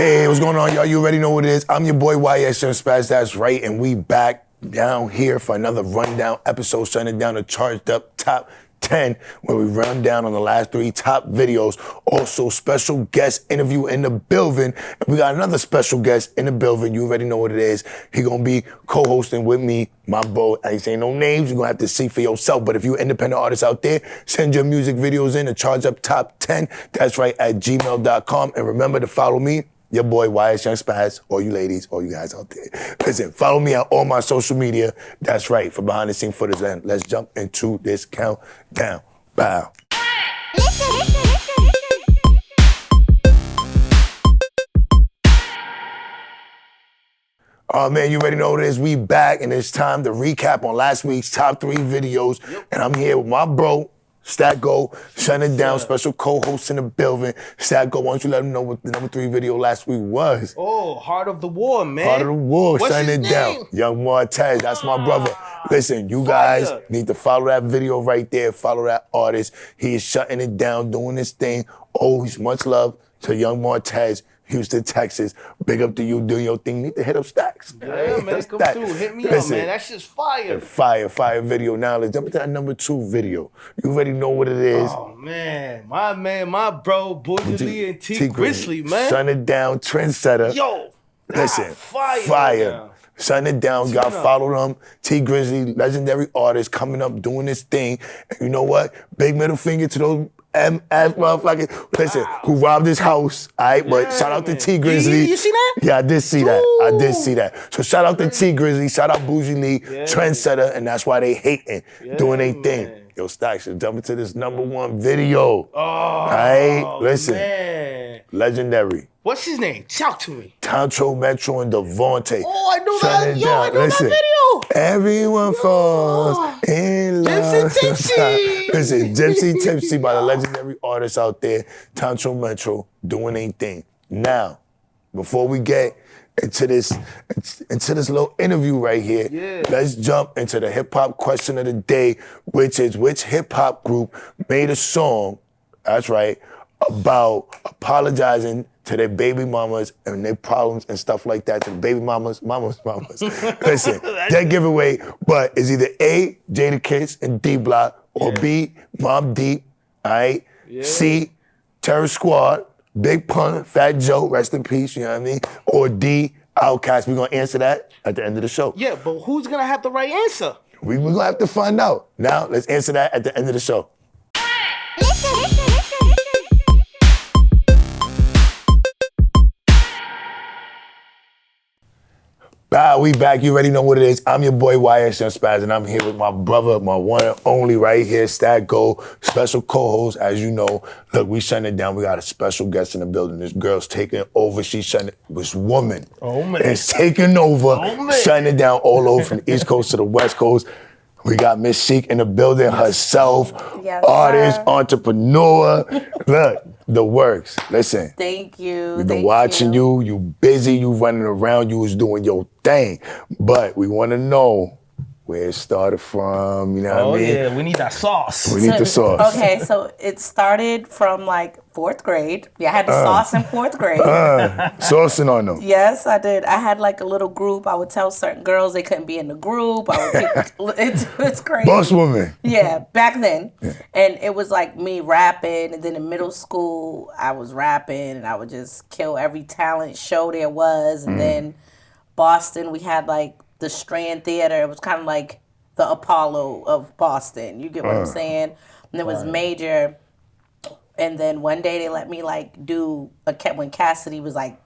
Hey, what's going on, y'all? You already know what it is. I'm your boy ys.young Spazz, that's right, and we back down here for another rundown episode, shutting down the charged up top 10, where we run down on the last 3 top videos. Also, special guest interview in the building. And we got another special guest in the building. You already know what it is. He gonna be co-hosting with me, my bro. I ain't saying no names. You're gonna have to see for yourself. But if you're an independent artist out there, send your music videos in to charge up top 10. That's right, at gmail.com. And remember to follow me, your boy ys.young Spazz, all you ladies, all you guys out there. Listen, follow me on all my social media. That's right, for behind the scene footage. And let's jump into this countdown. Bow. Oh man, you already know what it is. We back and it's time to recap on last week's top 3 videos. And I'm here with my bro, Stat Go, shutting it down, special co-host in the building. Stat Go, why don't you let them know what the number 3 video last week was? Oh, Heart of the War, man. Heart of the War, What's shutting it his down. name? Young Martez, that's my brother. Listen, you guys Fire. need to follow that video right there, follow that artist. He is shutting it down, doing his thing. Always much love to Young Martez, Houston, Texas. Big up to you, doing your thing. Need to hit up Stacks. Yeah, man, come through. Hit me up, man. That shit's fire. Fire video. Now let's jump into that number 2 video. You already know what it is. Oh, man, my bro, Boogie Lee and T Grizzly, man. Shutting it down, trendsetter. Yo, listen, fire. Shutting it down, you gotta follow them. T Grizzly, legendary artist, coming up, doing his thing. And you know what? Big middle finger to those MF motherfuckers, listen, who robbed his house, all right? But shout out to T Grizzly. You see that? Yeah, I did see that. I did see that. So shout out to T Grizzly, shout out Bougie Lee, trendsetter, and that's why they hating, doing their thing. Yo, Stacks, let's jump into this number 1 video. Oh, all right? Listen, man. legendary. What's his name? Talk to me. Toncho, Metro, and Devontae. Oh, I know Shutting that. it Yo, down. I know Listen, that video. everyone falls in love. Gypsy Tipsy. Listen, Gypsy Tipsy by the legendary artists out there, Toncho Metro, doing their thing. Now, before we get into this little interview right here, let's jump into the hip-hop question of the day, which is which hip-hop group made a song, that's right, about apologizing to their baby mamas and their problems and stuff like that, to the baby mamas. Listen, that giveaway, but it's either A, Jadakiss and D-Block, or B, Mobb Deep, all right? C, Terror Squad, Big Pun, Fat Joe, rest in peace, you know what I mean? Or D, Outkast. We're gonna answer that at the end of the show. Yeah, but who's gonna have the right answer? We're gonna have to find out. Now, let's answer that at the end of the show. We back. You already know what it is. I'm your boy ys.young Spazz, and I'm here with my brother, my one and only right here, Stat Go, special co-host, as you know. Look, we shutting it down. We got a special guest in the building. This girl's taking over. She's shutting it. This woman is taking over, shutting it down all over from the East Coast to the West Coast. We got Miss Sheek in the building herself, artist, entrepreneur. Look, the works. Listen. Thank you. We've been watching you. You busy. You running around. You was doing your thing. But we want to know where it started from. You know what I mean? Oh, yeah. We need that sauce. We need the sauce. Okay, so it started from like 4th grade. Yeah, I had the sauce in 4th grade. Saucing on them. Yes, I did. I had like a little group. I would tell certain girls they couldn't be in the group. I would pick, it's crazy. Boss woman. Yeah, back then. And it was like me rapping. And then in middle school, I was rapping and I would just kill every talent show there was. And then Boston, we had like the Strand Theater. It was kind of like the Apollo of Boston. You get what I'm saying? And it was major. And then one day they let me like do when Cassidy was like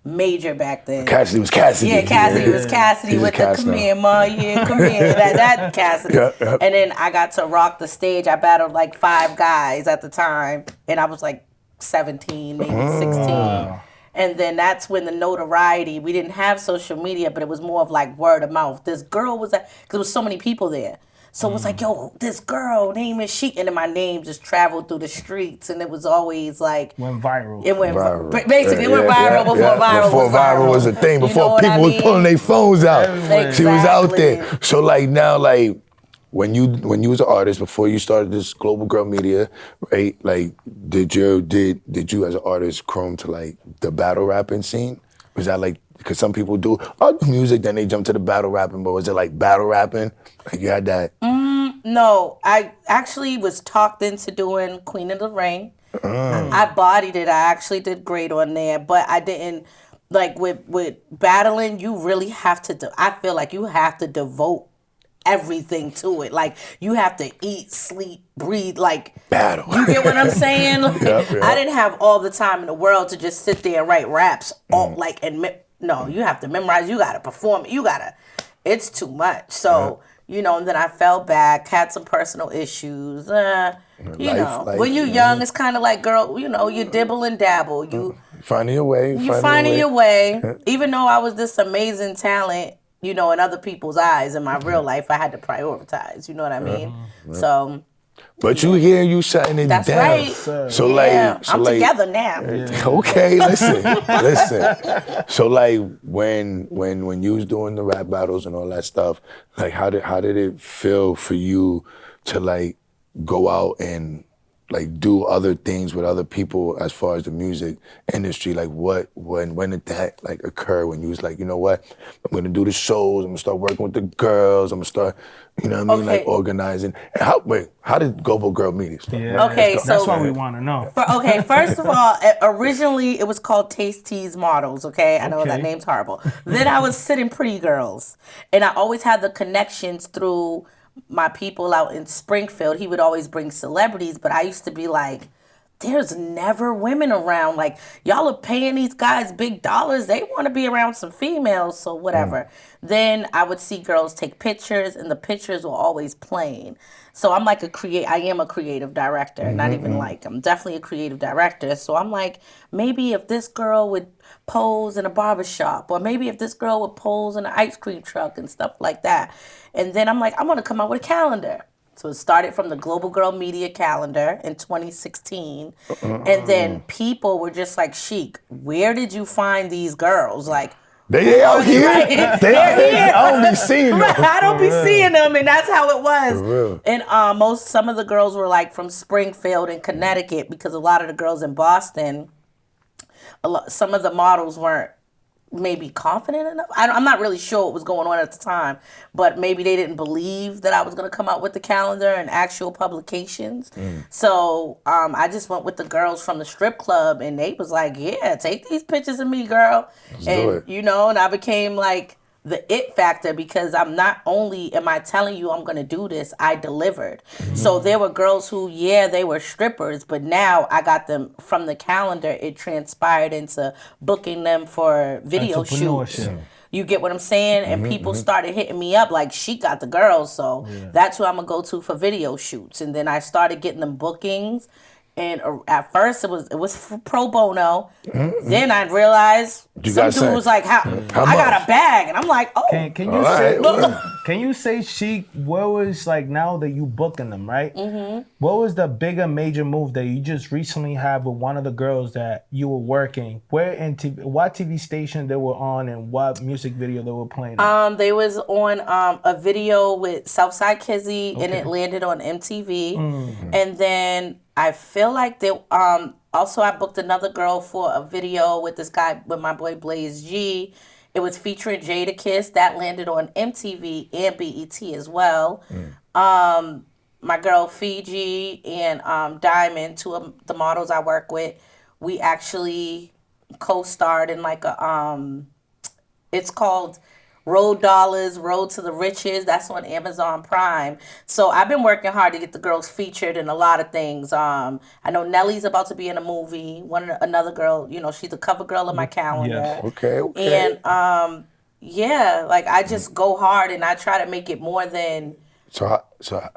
major back then. Cassidy was Cassidy. Yeah, Cassidy was Cassidy with the come here, ma, yeah, come here, that Cassidy. And then I got to rock the stage. I battled like 5 guys at the time, and I was like 17, maybe 16. And then that's when the notoriety, we didn't have social media, but it was more of like word of mouth. This girl was because there was so many people there. So it was like, yo, this girl, name is Sheek. And then my name just traveled through the streets. And it was always like... Went viral. It went viral. Basically, it went viral before viral before was viral was a thing. Before people was pulling their phones out. Exactly. She was out there. So like now, like, when you was an artist before you started this Global Girl Media, right? Like, did you as an artist chrome to like the battle rapping scene? Was that like, because some people do music, then they jump to the battle rapping, but was it like battle rapping? Like you had that? No, I actually was talked into doing Queen of the Ring. I bodied it. I actually did great on there, but I didn't, like with battling, you really have to, I feel like you have to devote everything to it. Like you have to eat, sleep, breathe, like battle. You get what I'm saying? Like, Yep. I didn't have all the time in the world to just sit there and write raps. No, you have to memorize. You gotta perform. It's too much. So and then I fell back, had some personal issues. Life, when you're young, it's kind of like, girl, you dibble and dabble. You finding your way. You finding your way. Even though I was this amazing talent, in other people's eyes, in my real life, I had to prioritize. You know what I mean? So. But you hear you shutting it That's down. right. So I'm together now. Okay, listen. So like when you was doing the rap battles and all that stuff, like how did it feel for you to like go out and like do other things with other people as far as the music industry? Like when did that like occur, when you was like, you know what, I'm gonna do the shows, I'm gonna start working with the girls, I'm gonna start, like organizing. And how did Global Girl Media start? Yeah. Okay, that's what we want to know. First of all, originally it was called Taste Tease Models, okay? I know that name's horrible. Then I was sitting Pretty Girls, and I always had the connections through my people out in Springfield. He would always bring celebrities, but I used to be like, there's never women around. Like, y'all are paying these guys big dollars. They want to be around some females, so whatever. Then I would see girls take pictures, and the pictures were always plain. So I'm like I am a creative director, not even like, I'm definitely a creative director. So I'm like, maybe if this girl would pose in a barbershop, or maybe if this girl would pose in an ice cream truck and stuff like that. And then I'm like, I'm going to come out with a calendar. So it started from the Global Girl Media calendar in 2016. And then people were just like, Sheek, where did you find these girls? Like, they out here. Right? They're here. I don't be seeing them. Right, I don't be seeing them, and that's how it was. For real. And some of the girls were like from Springfield and Connecticut, because a lot of the girls in Boston, some of the models weren't maybe confident enough. I'm not really sure what was going on at the time, but maybe they didn't believe that I was going to come out with the calendar and actual publications. So I just went with the girls from the strip club, and they was like, yeah, take these pictures of me, girl. Let's do it. And I became like the it factor, because I'm not only am I telling you I'm going to do this, I delivered. So there were girls who, they were strippers, but now I got them from the calendar. It transpired into booking them for video shoots. You get what I'm saying? And people started hitting me up like, she got the girls, so that's who I'm going to go to for video shoots. And then I started getting them bookings. And at first it was for pro bono. Then I realized some dude was like, "How I got a bag," and I'm like, "Oh." Can you say, Sheek, what was like, now that you booking them, right? What was the bigger major move that you just recently had with one of the girls that you were working? Where in what TV station they were on, and what music video they were playing? They was on a video with Southside Kizzy, and it landed on MTV, and then I feel like they also I booked another girl for a video with this guy, with my boy Blaze G. It was featuring Jadakiss, that landed on MTV and BET as well. My girl Fiji and Diamond, two of the models I work with, we actually co-starred in like a it's called Road Dollars, Road to the Riches. That's on Amazon Prime. So I've been working hard to get the girls featured in a lot of things. I know Nelly's about to be in a movie. Another girl, she's the cover girl of my calendar. Yes. Okay. And like I just go hard, and I try to make it more than. So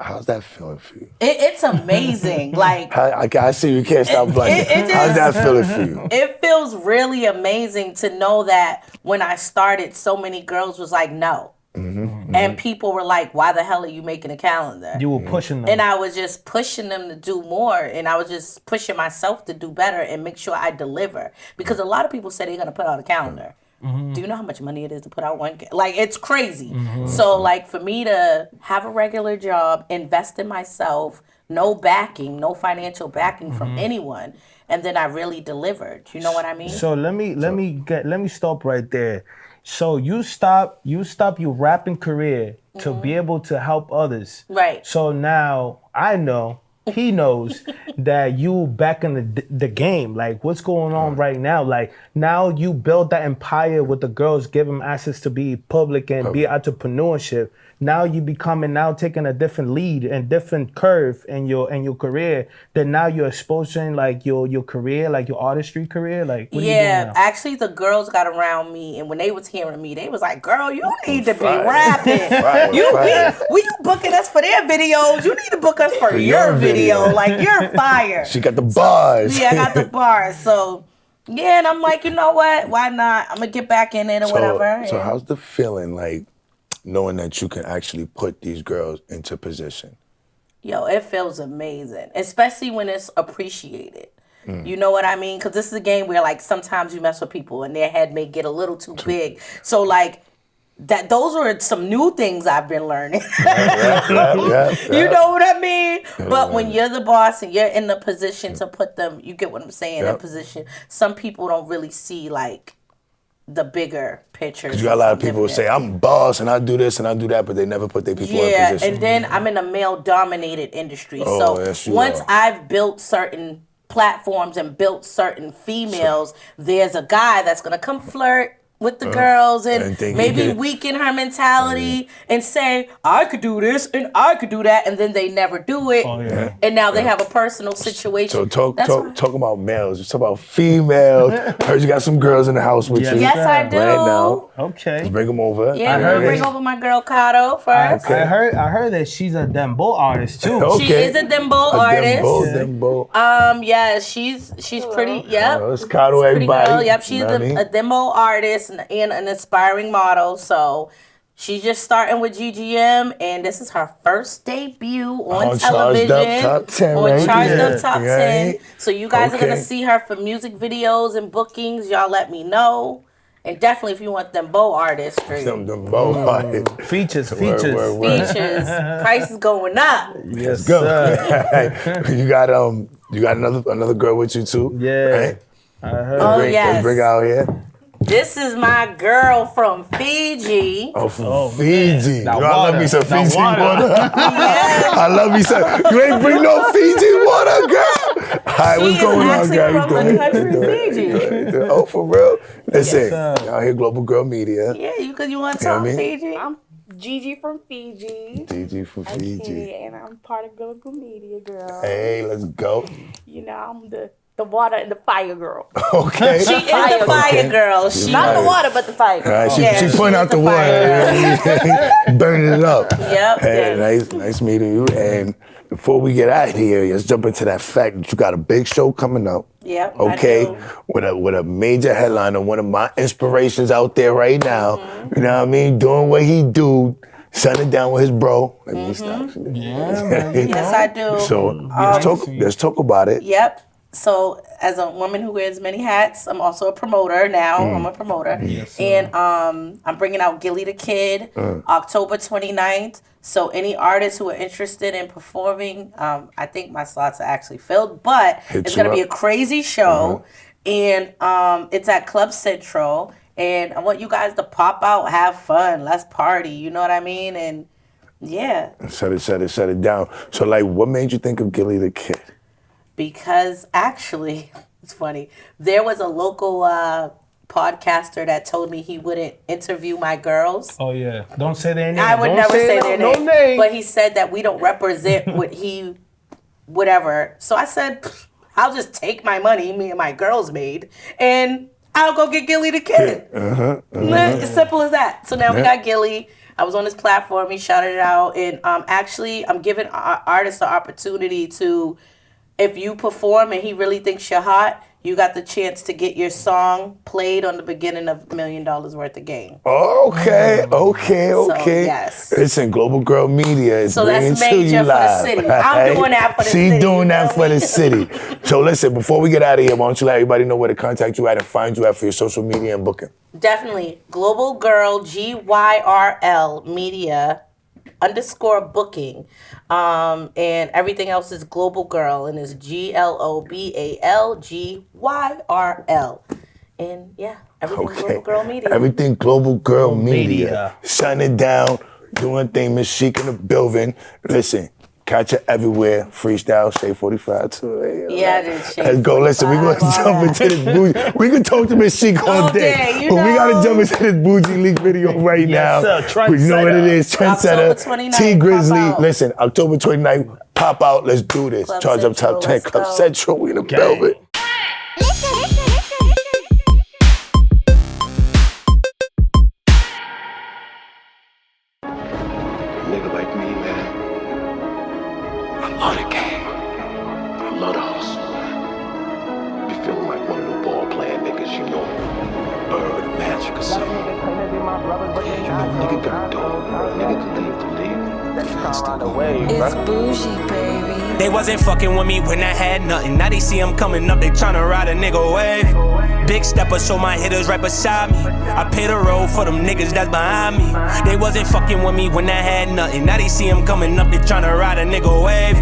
how's that feeling for you? It's amazing. Like I see you can't stop blushing. How's that feeling for you? It feels really amazing to know that when I started, so many girls was like, no. And people were like, why the hell are you making a calendar? You were pushing them. And I was just pushing them to do more. And I was just pushing myself to do better and make sure I deliver. Because a lot of people say they're going to put out a calendar. Do you know how much money it is to put out one? Like, it's crazy. So, like, for me to have a regular job, invest in myself, no backing, no financial backing from anyone, and then I really delivered. You know what I mean? So let me stop right there. So you stop your rapping career to be able to help others. Right. So now I know, he knows that you back in the game. Like, what's going on right now? Like, now you build that empire with the girls, give them access to be public and be entrepreneurship. Now you taking a different lead and different curve in your career. That now you're exposing like your career, like your artistry career. Like, what are you doing now? Actually, the girls got around me, and when they was hearing me, they was like, "Girl, you need to be rapping. You booking us for their videos. You need to book us for your video. Like, you're fire." She got the bars. I got the bars. So. Yeah, and I'm like, you know what? Why not? I'm gonna get back in it or whatever. So how's the feeling like knowing that you can actually put these girls into position? Yo, it feels amazing, especially when it's appreciated. You know what I mean? Because this is a game where, like, sometimes you mess with people and their head may get a little too big. So, like, those are some new things I've been learning. You know what I mean? But when you're the boss and you're in the position to put them, you get what I'm saying, in position. Some people don't really see, like, the bigger picture. You got a lot of people who say, I'm boss and I do this and I do that, but they never put their people in position. And then I'm in a male-dominated industry. So once I've built certain platforms and built certain females, there's a guy that's going to come flirt with the girls and maybe weaken her mentality and say, I could do this and I could do that, and then they never do it. And now they have a personal situation. So talk about males. Just talk about females. Heard you got some girls in the house with you. Yes, I do. Right now. Okay. Let's bring them over. Yeah, we're gonna bring over my girl Kato first. I heard that she's a dembow artist too. She is a dembow artist. Dembow. Yeah, she's pretty. Yep. It's Kato, everybody. Girl. Yep, she's a dembow artist and an aspiring model. So she's just starting with GGM, and this is her first debut on television. Charged Up Top 10, on Charged Up Top 10. So you guys are gonna see her for music videos and bookings. Y'all let me know. And definitely, if you want them bow artists, them bow artists. Features. Price is going up. Yes, go. Sir. You got another girl with you too. Yeah, right? I heard. Let's bring her out here. This is my girl from Fiji. Oh, from Fiji. You know, I love me some Fiji water. I love me some. You ain't bring no Fiji water, girl. All right, what's going on, girl? From the country Fiji. Oh, for real? Listen, out here, Global Girl Media. Yeah, you want to talk Fiji? I'm Gigi from Fiji. Gigi from Fiji. Okay, and I'm part of Global Media, girl. Hey, let's go. You know, I'm the water and the fire girl. Okay. She is the fire girl. She not the water, but the fire girl. All right, she putting out the water, burning it up. Yep. Hey, nice meeting you. And before we get out of here, let's jump into that fact that you got a big show coming up. Yep. Okay. With a major headliner, one of my inspirations out there right now. You know what I mean? Doing what he do. Shutting it down with his bro. Let me stop. Yes, I do. So let's talk about it. Yep. So as a woman who wears many hats, I'm also a promoter now. I'm a promoter. Yes, and I'm bringing out Gilly the Kid October 29th. So any artists who are interested in performing, I think my slots are actually filled, but it's going to be a crazy show. And it's at Club Central. And I want you guys to pop out, have fun, let's party. You know what I mean? And yeah. Shut it down. So like, what made you think of Gilly the Kid? Because actually, it's funny. There was a local podcaster that told me he wouldn't interview my girls. Oh yeah, don't say their name. I would never say their name. No name. But he said that we don't represent whatever. So I said, I'll just take my money, me and my girls made, and I'll go get Gilly the Kid. As simple as that. So now we got Gilly. I was on his platform. He shouted it out, and actually, I'm giving artists the opportunity to. If you perform and he really thinks you're hot, you got the chance to get your song played on the beginning of $1 Million Worth of Game. Okay. So, yes. Listen, Global Girl Media is So bringing that's to major you for the live. city. I'm doing that for the city. She's doing that for the city. So listen, before we get out of here, why don't you let everybody know where to contact you at and find you at for your social media and booking? Definitely. Global Girl, GYRL Media _ booking. And everything else is Global Girl and it's GLOBALGYRL. And yeah, everything Global Girl Media. Everything Global Girl Media. Shutting it down, doing things, Miss Sheek in the building. Listen, catch her everywhere. Freestyle, Shea 45 too. Yeah, I did Shea. Let's go. Listen, we're going to jump into this bougie. We can talk to Miss Sheek all day. But we got to jump into this bougie leak video right now. Sir, we know what it is. Trendsetter. T Grizzly. Listen, October 29th, pop out. Let's do this. Club Charge Central, up top 10. Club go. Central. We in the velvet. Nigga like me, man. I love the game. I love the hustle, man. Be feeling like one of the ball playing niggas, you know. Bird, Magic, or something. You know, nigga gonna do it. Nigga can leave to leave. It's bougie, baby. They wasn't fucking with me when I had nothing. Now they see I'm coming up, they tryna ride a nigga wave. Big stepper, so my hitters right beside me. I pay the road for them niggas that's behind me. They wasn't fucking with me when I had nothing. Now they see I'm coming up, they tryna ride a nigga wave.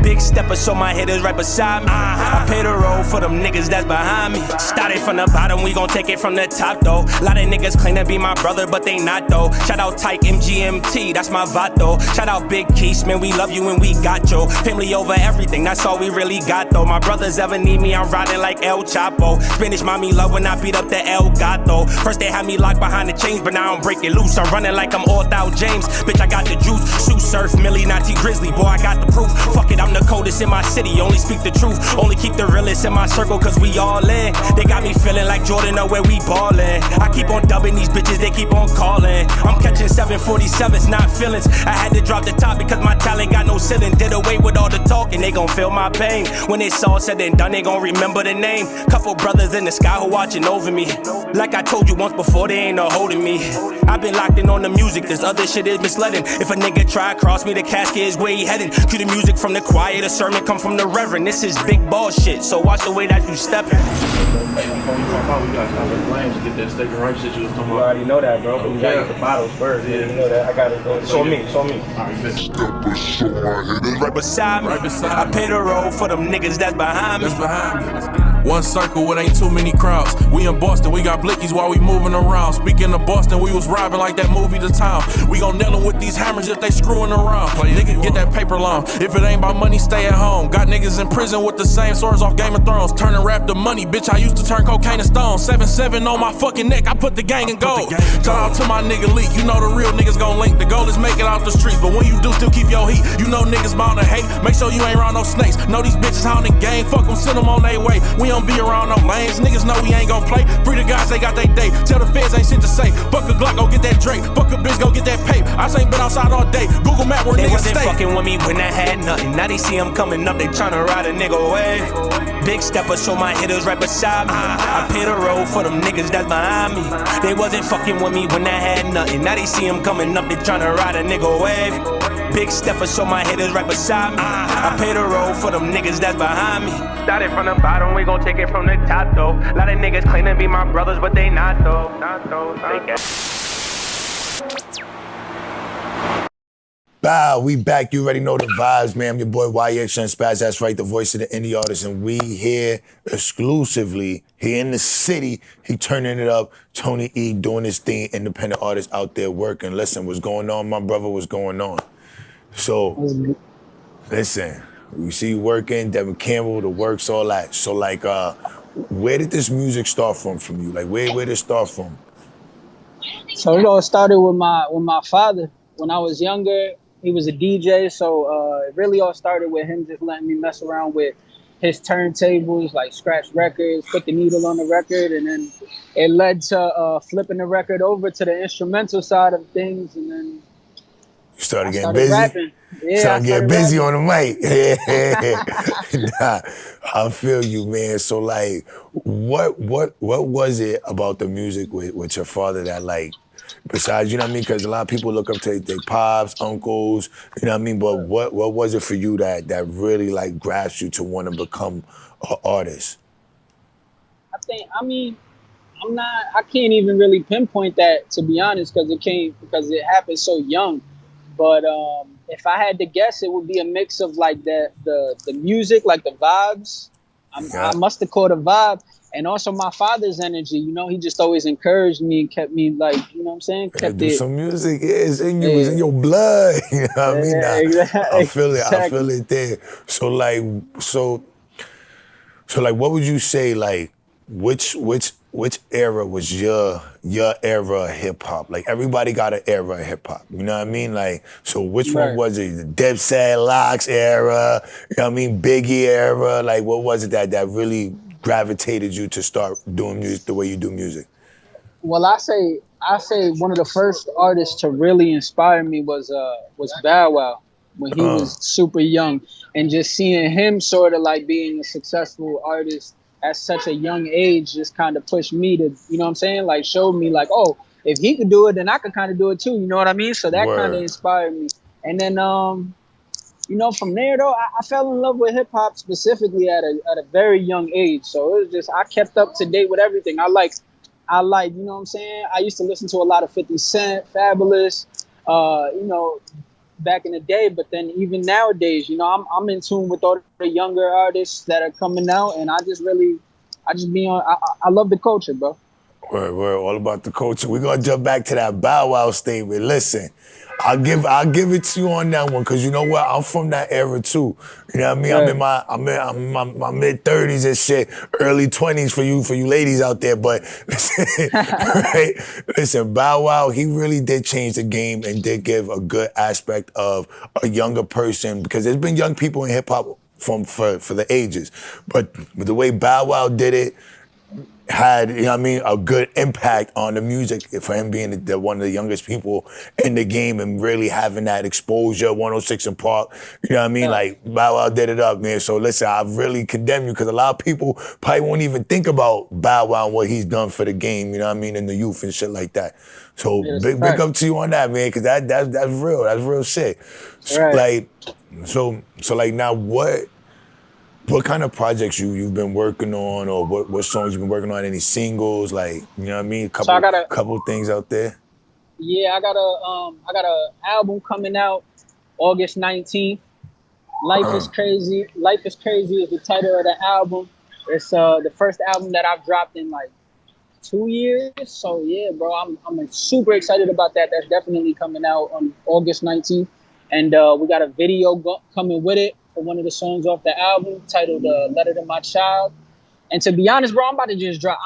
Big stepper, so my hitters right beside me. I pay the road for them niggas that's behind me. Started from the bottom, we gon' take it from the top though. Lot of niggas claim to be my brother, but they not though. Shout out Tyke MGMT, that's my vato. Shout out Big Keys, man, we love you and we got yo. Family over everything, that's all we really got though. My brothers ever need me, I'm riding like El Chapo. Spanish mommy love when I beat up the El Gato. First they had me locked behind the chains, but now I'm breaking loose. I'm running like I'm all out James. Bitch, I got the juice. Sue Surf, Millie, not T Grizzly. Boy, I got the proof. Fuck it, I'm the coldest in my city. Only speak the truth. Only keep the realest in my circle, cause we all in. They got me feeling like Jordan know where we ballin'. I keep on dubbing these bitches, they keep on calling. I'm catching 747s, not feelings. I had to drop the top because my talent got no ceiling. Did away with all the talking, they gon' feel my pain. When it's all said and done, they gon' remember the name. Couple brothers in the sky who watching over me. Like I told you once before, they ain't no holding me. I've been locked in on the music, this other shit is misleading. If a nigga try cross me, the casket is where he heading. Cue the music from the choir, the sermon come from the reverend. This is big ball shit, so watch the way that you steppin'. You already know that, bro. But we gotta get the bottles first. Yeah, you know that. I gotta go. Show me. Right beside me. I pay the road for them niggas that's behind me. One circle, it ain't too many crowds. We in Boston, we got blickies while we moving around. Speaking of Boston, we was robbing like that movie The Town. We gon' nail them with these hammers if they screwing around. Nigga, get that paper long. If it ain't about money, stay at home. Got niggas in prison with the same swords off Game of Thrones. Turning rap to money, bitch, I used to turn cocaine to stone. 7-7 on my fucking neck, I put the gang in gold. Shout out to my nigga Leak, you know the real niggas gon' link. The goal is make it out the streets, but when you do, still keep your heat. You know niggas bound to hate, make sure you ain't around no snakes. Know these bitches hounding game, fuck them, send them on their way. We don't be around no lanes, niggas know we ain't gon' play. Free the guys, they got they day. Tell the feds ain't shit to say. Fuck a Glock, go get that Drake. Fuck a bitch, go get that pape. I ain't been outside all day. Google map where they niggas wasn't stay. fucking with me when I had nothing. Now they see I'm coming up, they tryna ride a nigga away. Big stepper, so my hitters right beside me. I pay the road for them niggas that's behind me. They wasn't fucking with me when I had nothing. Now they see I'm coming up, they tryna ride a nigga away. Big stepper, so my hitters right beside me. I pay the road for them niggas that's behind me. Started from the bottom, we gon' take it from the top though. Lot of niggas claim to be my brothers, but they not though. Bow, we back. You already know the vibes, man. I'm your boy ys.young Spazz. That's right, the voice of the indie artist. And we here exclusively, here in the city. He turning it up. Tony E doing his thing. Independent artist out there working. Listen, what's going on, my brother? What's going on? So, listen, we see you working, Devin Campbell, the works, all that. So, like, where did this music start from you? Like, where did it start from? So it all started with my father. When I was younger, he was a DJ, so it really all started with him just letting me mess around with his turntables, like scratch records, put the needle on the record, and then it led to flipping the record over to the instrumental side of things, and then You started getting busy? rapping. Yeah, so I'm getting busy on the mic. Nah, I feel you, man. So like, what was it about the music with your father that like, besides, you know what I mean? Because a lot of people look up to their pops, uncles, you know what I mean? But what was it for you that really like grasped you to want to become an artist? I can't even really pinpoint that, to be honest, because it happened so young. But if I had to guess, it would be a mix of like the music, like the vibes. I must have caught a vibe. And also my father's energy, you know, he just always encouraged me and kept me like, you know what I'm saying? Do some music, it's in you, it's in your blood. You know what I mean? Exactly. I feel it, I feel it there. So like, what would you say, like, which era was your era of hip hop? Like everybody got an era of hip hop, you know what I mean? Like, so which one was it? The Dipset, Locks era, you know what I mean? Biggie era, like what was it that really gravitated you to start doing music the way you do music? Well, I say one of the first artists to really inspire me was Bow Wow when he was super young, and just seeing him sort of like being a successful artist at such a young age just kind of pushed me to, you know what I'm saying? Like showed me like, oh, if he could do it, then I could kind of do it too. You know what I mean? So that kind of inspired me. And then, you know, from there though, I fell in love with hip hop specifically at a very young age. So it was just, I kept up to date with everything. I like, you know what I'm saying? I used to listen to a lot of 50 Cent, Fabulous, you know, back in the day, but then even nowadays, you know, I'm in tune with all the younger artists that are coming out, and I love the culture, bro. We're all about the culture. We're gonna jump back to that Bow Wow statement. Listen, I'll give it to you on that one, because you know what? I'm from that era too. You know what I mean? Right. I'm in my mid-30s and shit, early 20s for you ladies out there. But listen, right? Listen, Bow Wow, he really did change the game and did give a good aspect of a younger person, because there's been young people in hip hop for the ages. But the way Bow Wow did it, had, you know what I mean, a good impact on the music for him being one of the youngest people in the game and really having that exposure, 106 in Park, you know what I mean? Like, Bow Wow did it up, man. So listen, I really condemn you, because a lot of people probably won't even think about Bow Wow and what he's done for the game, you know what I mean, and the youth and shit like that. So big up to you on that, man, because that's real shit. Right. So like now what kind of projects you've been working on, or what songs you've been working on? Any singles, like, you know what I mean? Couple things out there. Yeah, I got a album coming out August 19th. Life is Crazy. Life is Crazy is the title of the album. It's the first album that I've dropped in like 2 years. So yeah, bro, I'm super excited about that. That's definitely coming out on August 19th, and we got a video coming with it. One of the songs off the album titled Letter to My Child. And to be honest, bro, I'm about to just drop.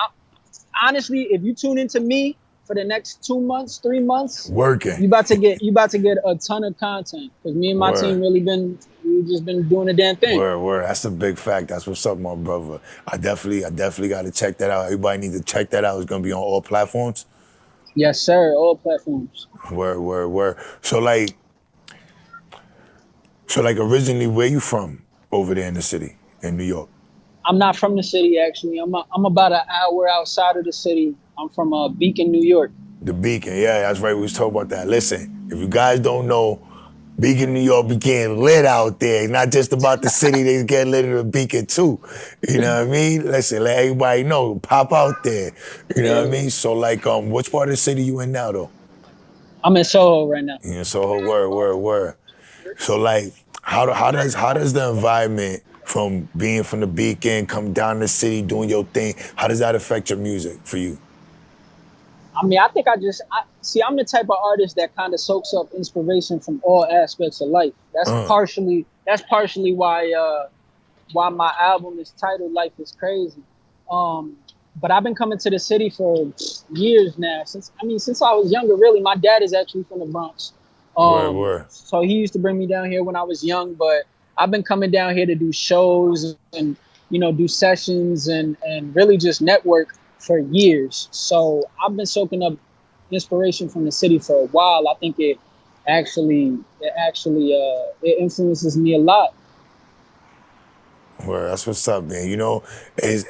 Honestly, if you tune into me for the next 2 months, 3 months, working, you about to get a ton of content, because me and my team we've just been doing a damn thing. Word. That's a big fact. That's what's up, my brother. I definitely got to check that out. Everybody needs to check that out. It's gonna be on all platforms. Yes, sir. All platforms. Word. So like originally, where you from over there in the city, in New York? I'm not from the city, actually. I'm about an hour outside of the city. I'm from Beacon, New York. The Beacon, yeah, that's right. We was talking about that. Listen, if you guys don't know, Beacon, New York be getting lit out there. Not just about the city, they get lit in the Beacon too. You know what I mean? Listen, let everybody know. Pop out there. You know what I mean? So like, which part of the city you in now, though? I'm in Soho right now. You in Soho, word. So like, how does the environment from being from the Beacon, come down to the city, doing your thing, how does that affect your music for you? I mean, I think I'm the type of artist that kind of soaks up inspiration from all aspects of life. That's partially why my album is titled Life is Crazy. But I've been coming to the city for years now. Since I was younger, really. My dad is actually from the Bronx. So he used to bring me down here when I was young, but I've been coming down here to do shows and, you know, do sessions and really just network for years. So I've been soaking up inspiration from the city for a while. I think it it influences me a lot. Well, that's what's up, man. You know,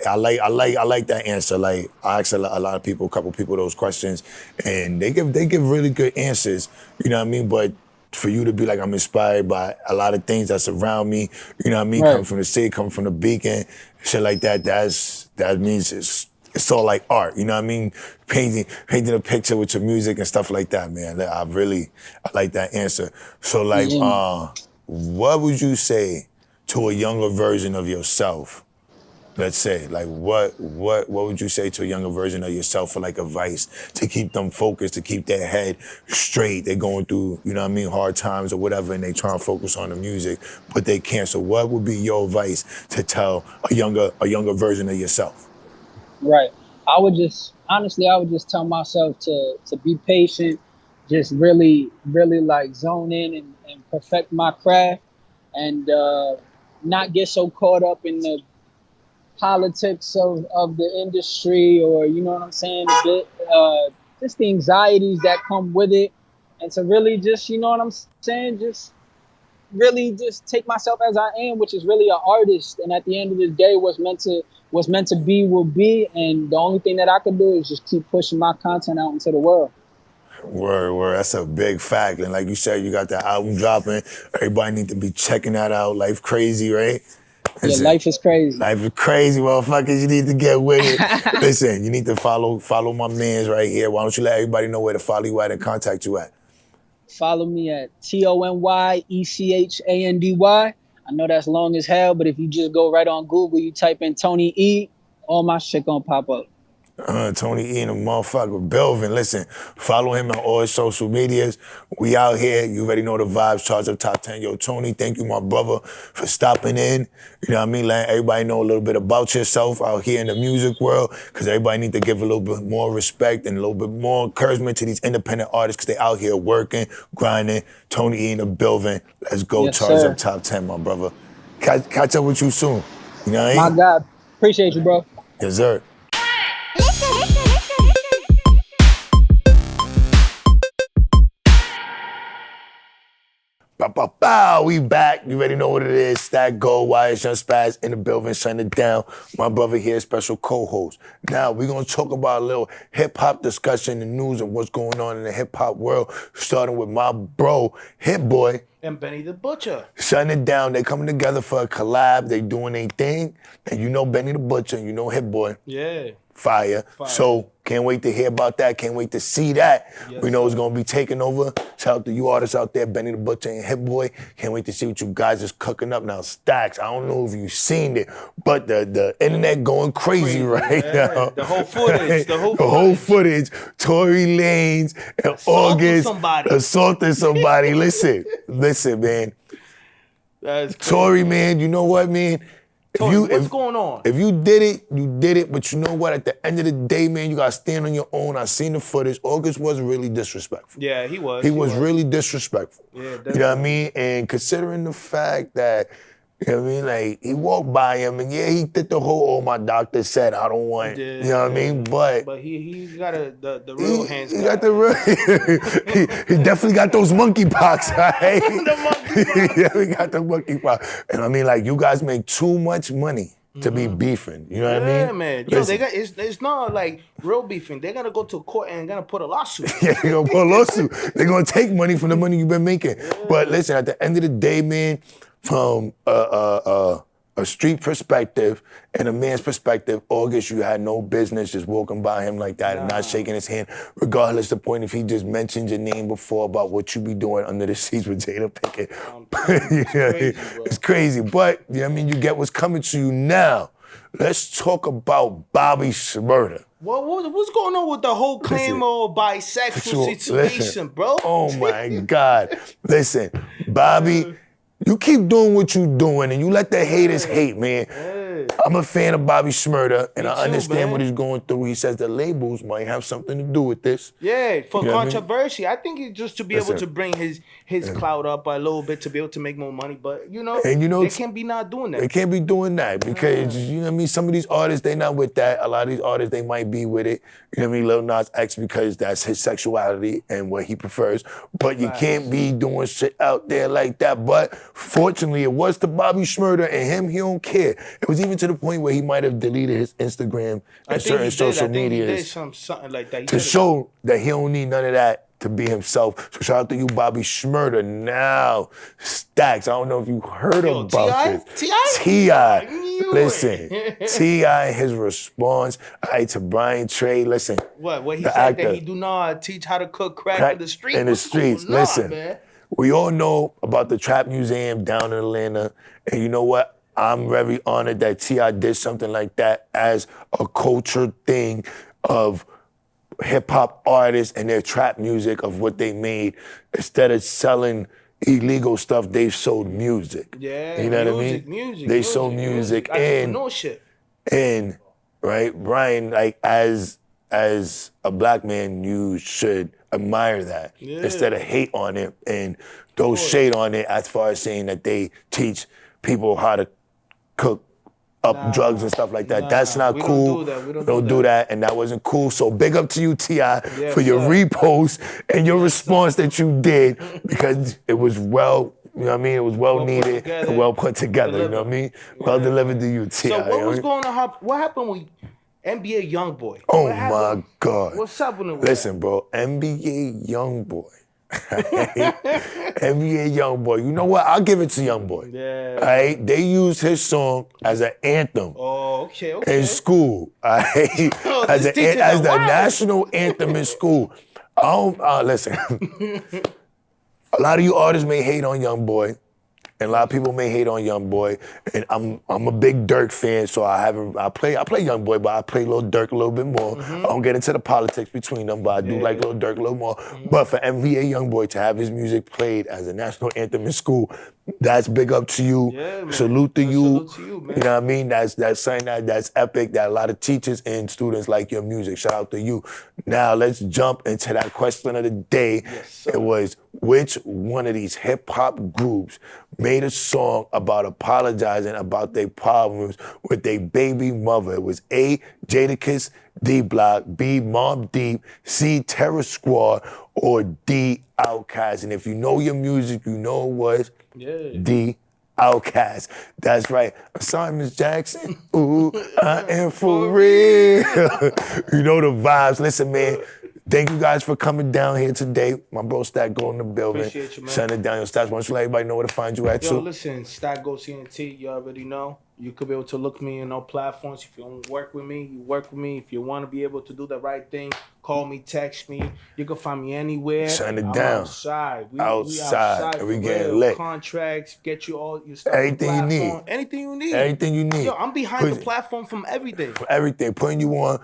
I like that answer. Like I ask a lot of people, a couple people those questions, and they give really good answers. You know what I mean? But for you to be like, I'm inspired by a lot of things that's around me. You know what I mean? Right. Come from the city, come from the beacon, shit like that. That means it's all like art. You know what I mean? Painting a picture with your music and stuff like that, man. I like that answer. So like, what would you say to a younger version of yourself? Let's say, like, what would you say to a younger version of yourself for like advice to keep them focused, to keep their head straight? They're going through, you know what I mean, hard times or whatever, and they try to focus on the music, but they can't. So what would be your advice to tell a younger version of yourself? Right. I would just tell myself to be patient, just really like zone in and perfect my craft, and not get so caught up in the politics of the industry, or you know what I'm saying, just the anxieties that come with it, and to really just, you know what I'm saying, just really just take myself as I am, which is really an artist. And at the end of the day, what's meant to be will be, and the only thing that I can do is just keep pushing my content out into the world. Word. That's a big fact. And like you said, you got that album dropping. Everybody need to be checking that out. Life Crazy, right? Listen, Life is crazy. Life is crazy, motherfuckers. You need to get with it. Listen, you need to follow my mans right here. Why don't you let everybody know where to follow you at and contact you at? Follow me at TonyEchandy. I know that's long as hell, but if you just go right on Google, you type in Tony E, all my shit gonna pop up. Tony E and the motherfucker Belvin. Listen, follow him on all his social medias. We out here. You already know the vibes. Charge Up Top 10. Yo, Tony, thank you, my brother, for stopping in. You know what I mean? Letting everybody know a little bit about yourself out here in the music world, because everybody need to give a little bit more respect and a little bit more encouragement to these independent artists, because they out here working, grinding. Tony E and the Belvin. Let's go. Yes, Charge sir. Up Top 10, my brother. Catch up with you soon. You know what I mean? My God. Appreciate you, bro. Yes, sir. Bow, we back. You already know what it is. Stack Gold, ys.young, Spazz in the building, shutting it down. My brother here, special co-host. Now, we're going to talk about a little hip-hop discussion, the news, and what's going on in the hip-hop world, starting with my bro, Hit Boy. And Benny the Butcher. Shutting it down. They coming together for a collab. They doing their thing. And you know Benny the Butcher, and you know Hit Boy. Yeah. Fire. So, can't wait to hear about that. Can't wait to see that. Yes, we know it's going to be taking over. Shout out to you artists out there, Benny the Butcher and Hit Boy. Can't wait to see what you guys is cooking up now. Stacks, I don't know if you've seen it, but the internet going crazy right now. The whole footage. The whole footage. Tory Lanez and August assaulting somebody. Listen, man. That's crazy. Tory, man, you know what, man? What's going on? If you did it, you did it. But you know what? At the end of the day, man, you got to stand on your own. I seen the footage. August was really disrespectful. Yeah, he was. He was really disrespectful. Yeah, you know what I mean? And considering the fact that, you know what I mean? Like, he walked by him, and yeah, he did the whole, my doctor said I don't want, you know what I mean? But he got the real hands. He got the real, he definitely got those monkeypox, right? Yeah, we got the monkeypox. And I mean, like, you guys make too much money to be beefing. You know what I mean? Yeah, man. Yo, it's not like real beefing. They're gonna go to court and gonna put a lawsuit. Yeah, they're gonna put a lawsuit. They're gonna take money from the money you've been making. Yeah. But listen, at the end of the day, man, from a street perspective and a man's perspective, August, you had no business just walking by him like that and not shaking his hand, regardless of the point if he just mentioned your name before about what you be doing under the seats with Jada Pinkett. It's crazy, but you know what I mean, you get what's coming to you now. Let's talk about Bobby Shmurda. What's going on with the whole claim of bisexual situation, bro? Oh my God. Listen, Bobby, you keep doing what you doing and you let the haters hate, man. I'm a fan of Bobby Shmurda, and I too, understand man. what he's going through. He says the labels might have something to do with this. Yeah, for You know what I mean? controversy. I think it's just to be able Listen. to bring his clout up a little bit to be able to make more money. But And you know, they can't be not doing that. They can't be doing that because, you know what I mean, some of these artists, they not with that. A lot of these artists, they might be with it. You know what I mean? Lil Nas X, because that's his sexuality and what he prefers. But you can't be doing shit out there like that. But fortunately, it was to Bobby Shmurda and him, he don't care. It was even to the point where he might have deleted his Instagram and certain social media He did something like that. He to did it. show that he don't need none of that to be himself. So shout out to you, Bobby Shmurda. Now, Stacks, I don't know if you heard about this. T.I. Listen, T.I. his response to Brian Trey, listen. What he the said actor, that he do not teach how to cook crack in the street. in the What's streets. going on, Listen, man? we all know about the Trap Museum down in Atlanta. And you know what? I'm very honored that T.I. did something like that as a culture thing of hip-hop artists and their trap music of what they made. Instead of selling illegal stuff, they sold music. Yeah, you know what I music, mean? music, they music, sold music and entrepreneurship. and right, Brian, like as a black man, you should admire that instead of hate on it and throw shade on it as far as saying that they teach people how to cook up drugs and stuff like that. That's not cool. We don't do that, and that wasn't cool. So big up to you, T.I., for your repost and your response that you did, because it was well, you know what I mean? It was well needed and well put together, you know what I mean? Well delivered to you, T.I. So what was going on? What happened with NBA YoungBoy? Oh my God. What's up with him? Listen, bro, NBA YoungBoy. NBA YoungBoy. You know what? I'll give it to YoungBoy. Yeah. All right? They used his song as an anthem. Oh, okay. In school. All right? as the national anthem in school. Listen. A lot of you artists may hate on YoungBoy. And a lot of people may hate on YoungBoy, and I'm a big Dirk fan, so I play YoungBoy, but I play Lil Durk a little bit more. I don't get into the politics between them, but I do like Lil Durk a little more. But for NBA YoungBoy to have his music played as a national anthem in school, that's big up to you. Yeah, Salute to you. Salute to you, man. You know what I mean? That's something that's epic. That a lot of teachers and students like your music. Shout out to you. Now let's jump into that question of the day. It was, which one of these hip hop groups made a song about apologizing about their problems with their baby mother? It was A, Jadakiss, D Block, B, Mobb Deep, C, Terror Squad, or D, Outkast. And if you know your music, you know it was D, Outkast. That's right. I'm sorry, Miss Jackson. Ooh, I am for real. You know the vibes. Listen, man. Thank you guys for coming down here today. My bro Stack Go in the building. Appreciate you, man. Shutting it down. Your Stats, why don't you let everybody know where to find you at, Yo, too? listen, Stack Go CNT, you already know. You could be able to look me in all platforms. If you don't work with me, you work with me. If you want to be able to do the right thing, call me, text me. You can find me anywhere. Shutting it I'm down. Outside. We Outside. And we for getting real. lit. Contracts, get you all your stuff. Everything you need. Anything you need. Everything you need. Yo, I'm behind the platform from everything. For everything. Putting you on,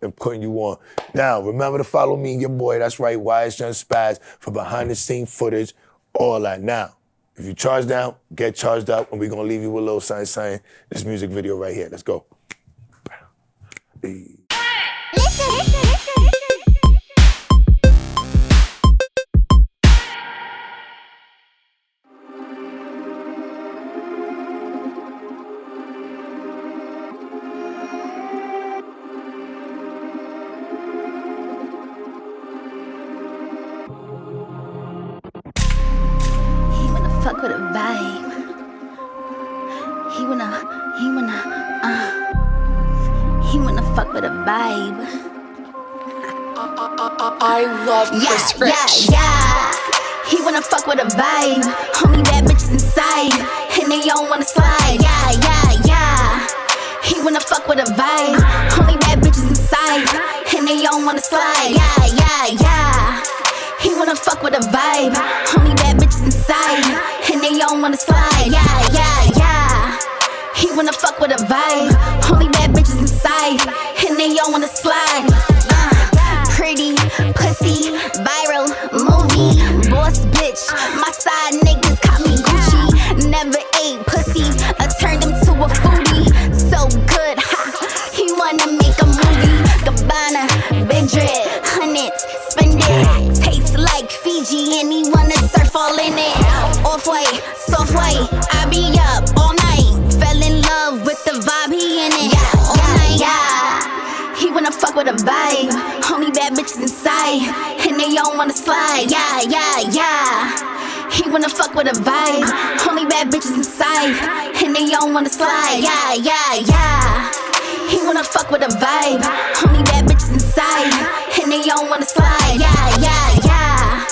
and putting you on. Now, remember to follow me and your boy. That's right, ys.young Spazz, for behind-the-scene footage, all that. Now, if you charge down, get charged up, and we're going to leave you with a little sign. This music video right here. Let's go. Fuck with a vibe. He wanna fuck with a vibe. I love Chris Rich. Yeah. He wanna fuck with a vibe. Only bad bitches inside, and they don't wanna slide. Yeah. He wanna fuck with a vibe. Only bad bitches inside, and they don't wanna slide. Yeah. He wanna fuck with a vibe. Only bad bitches inside, and they don't wanna slide. Yeah. He wanna fuck with a vibe. Only bad bitches inside, and they don't wanna slide. Pretty, pussy, viral, movie, boss bitch. My side niggas call me Gucci. Never ate pussy, I turned him to a foodie. So inside, and they don't wanna slide. Yeah, yeah, yeah. He wanna fuck with a vibe. Only bad bitches inside, and they don't wanna slide. Yeah, yeah, yeah. He wanna fuck with a vibe. Only bad bitches inside, and they don't wanna slide. Yeah, yeah, yeah.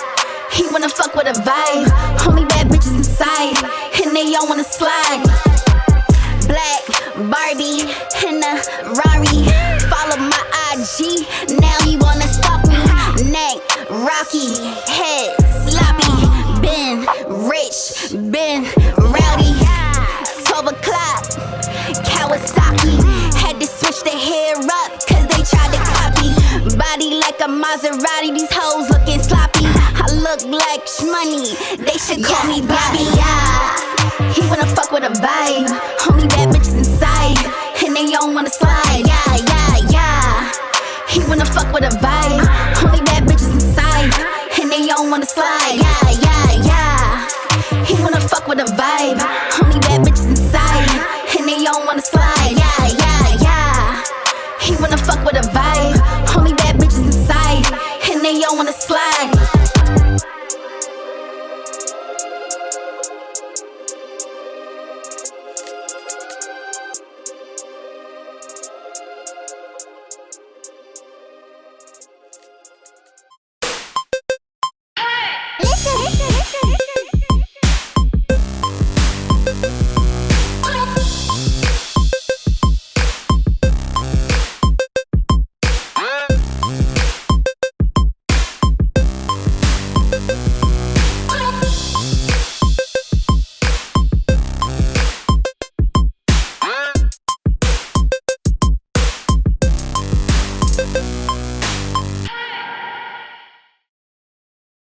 He wanna fuck with a vibe. Only bad bitches inside, and they don't wanna slide. Black Barbie in a Rari. Follow my IG, now he wanna stalk me. Neck rocky, head sloppy. Been rich, been rowdy. 12 o'clock, Kawasaki. Had to switch the hair up, cause they tried to copy. Body like a Maserati, these hoes looking sloppy. I look like shmoney, they should call me Bobby. Yeah. He wanna fuck with a vibe. Only bad bitches inside, and they don't wanna slide. Yeah, yeah, yeah. He wanna fuck with a vibe. Only bad bitches inside, and they don't wanna slide. Yeah, yeah, yeah. He wanna fuck with a vibe.